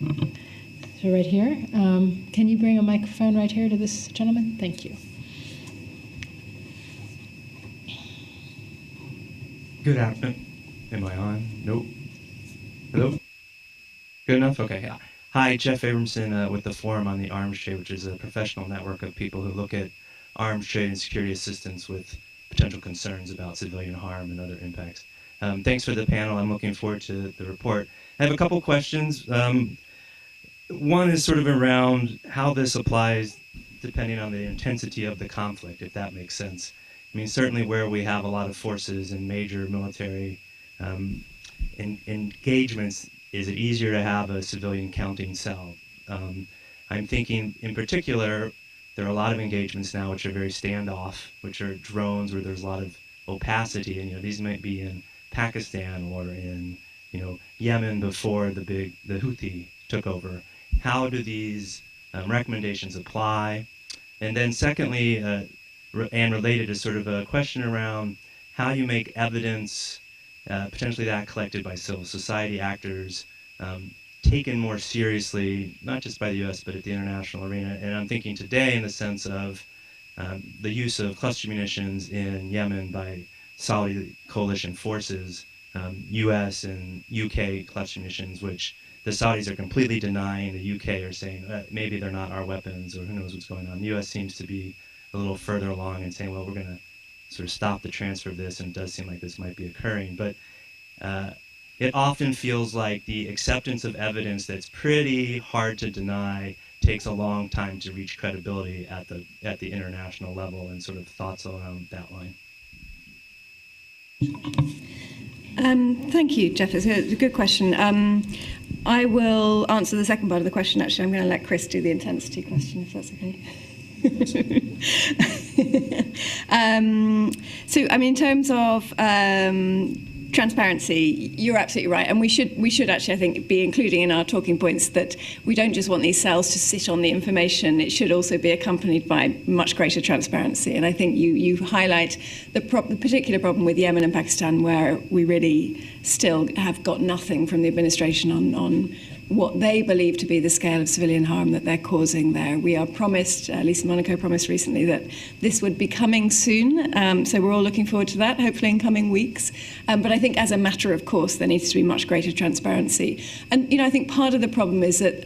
So right here. Can you bring a microphone right here to this gentleman? Thank you. Good afternoon. Am I on? Nope. Hello? Good enough? Okay. Yeah. Hi, Jeff Abramson with the Forum on the Arms Trade, which is a professional network of people who look at arms trade and security assistance with potential concerns about civilian harm and other impacts. Thanks for the panel. I'm looking forward to the report. I have a couple questions. One is sort of around how this applies depending on the intensity of the conflict, if that makes sense. I mean, certainly where we have a lot of forces and major military engagements, is it easier to have a civilian counting cell? I'm thinking in particular, there are a lot of engagements now which are very standoff, which are drones where there's a lot of opacity, and these might be in Pakistan or in Yemen before the Houthi took over. How do these recommendations apply? And then secondly, and related, is sort of a question around how you make evidence, potentially that collected by civil society actors, taken more seriously, not just by the U.S., but at the international arena. And I'm thinking today in the sense of the use of cluster munitions in Yemen by Saudi coalition forces, U.S. and U.K. cluster munitions, which the Saudis are completely denying. The UK are saying maybe they're not our weapons, or who knows what's going on. The US seems to be a little further along and saying, well, we're going to sort of stop the transfer of this, and it does seem like this might be occurring. But it often feels like the acceptance of evidence that's pretty hard to deny takes a long time to reach credibility at the international level, and sort of thoughts around that line. Thank you, Jeff. It's a good question. I will answer the second part of the question, actually. I'm going to let Chris do the intensity question, if that's okay. So, I mean, in terms of transparency, you're absolutely right, and we should actually, I think, be including in our talking points that we don't just want these cells to sit on the information. It should also be accompanied by much greater transparency. And I think you highlight the particular problem with Yemen and Pakistan, where we really still have got nothing from the administration on what they believe to be the scale of civilian harm that they're causing there. We are promised, Lisa Monaco promised recently, that this would be coming soon. So we're all looking forward to that, hopefully in coming weeks. But I think as a matter of course, there needs to be much greater transparency. And, I think part of the problem is that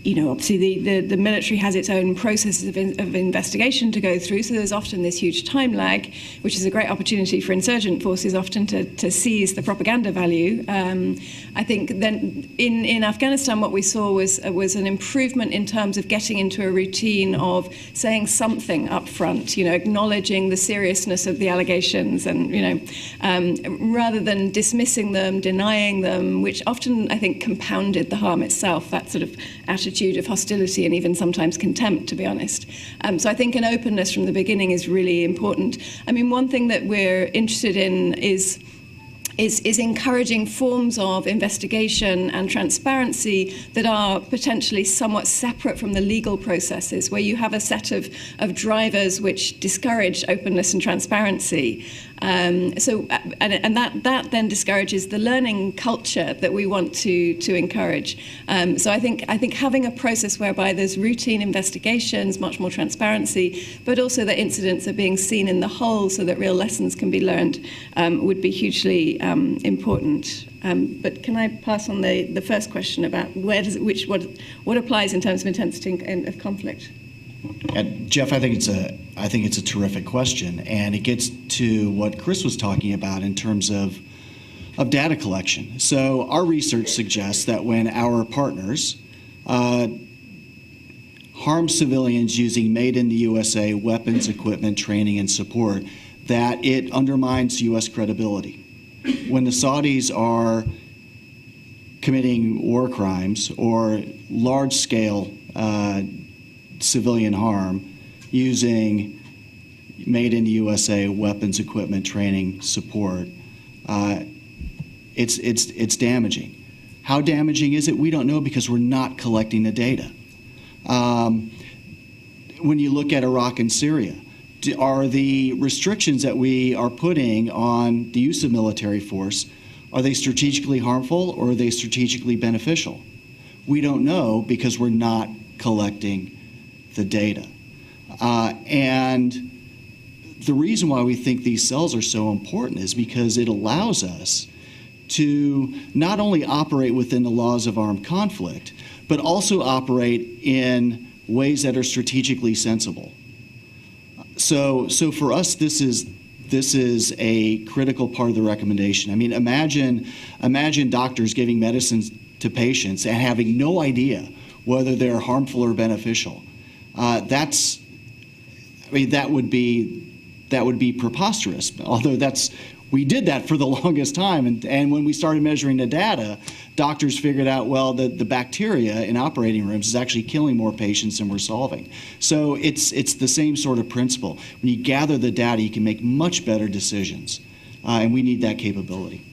obviously the military has its own processes of investigation to go through, so there's often this huge time lag, which is a great opportunity for insurgent forces often to seize the propaganda value. I think then in Afghanistan what we saw was an improvement in terms of getting into a routine of saying something up front, acknowledging the seriousness of the allegations, and rather than dismissing them, denying them, which often I think compounded the harm itself, that sort of attitude of hostility and even sometimes contempt, to be honest. So I think an openness from the beginning is really important. I mean, one thing that we're interested in is encouraging forms of investigation and transparency that are potentially somewhat separate from the legal processes, where you have a set of drivers which discourage openness and transparency. And that then discourages the learning culture that we want to encourage. So I think having a process whereby there's routine investigations, much more transparency, but also that incidents are being seen in the whole, so that real lessons can be learned, would be hugely important. But can I pass on the first question about what applies in terms of intensity of conflict? Jeff, I think it's a terrific question, and it gets to what Chris was talking about in terms of data collection. So our research suggests that when our partners harm civilians using made in the USA weapons, equipment, training, and support, that it undermines U.S. credibility. When the Saudis are committing war crimes or large-scale civilian harm using made in the USA weapons, equipment, training, support, it's damaging. How damaging is it? We don't know, because we're not collecting the data. When you look at Iraq and Syria, are the restrictions that we are putting on the use of military force, are they strategically harmful or are they strategically beneficial? We don't know because we're not collecting the data. And the reason why we think these cells are so important is because it allows us to not only operate within the laws of armed conflict, but also operate in ways that are strategically sensible. So for us, this is a critical part of the recommendation. I mean, imagine doctors giving medicines to patients and having no idea whether they're harmful or beneficial. That would be preposterous. Although we did that for the longest time, and when we started measuring the data, doctors figured out, well, the bacteria in operating rooms is actually killing more patients than we're solving. So it's the same sort of principle. When you gather the data, you can make much better decisions, and we need that capability.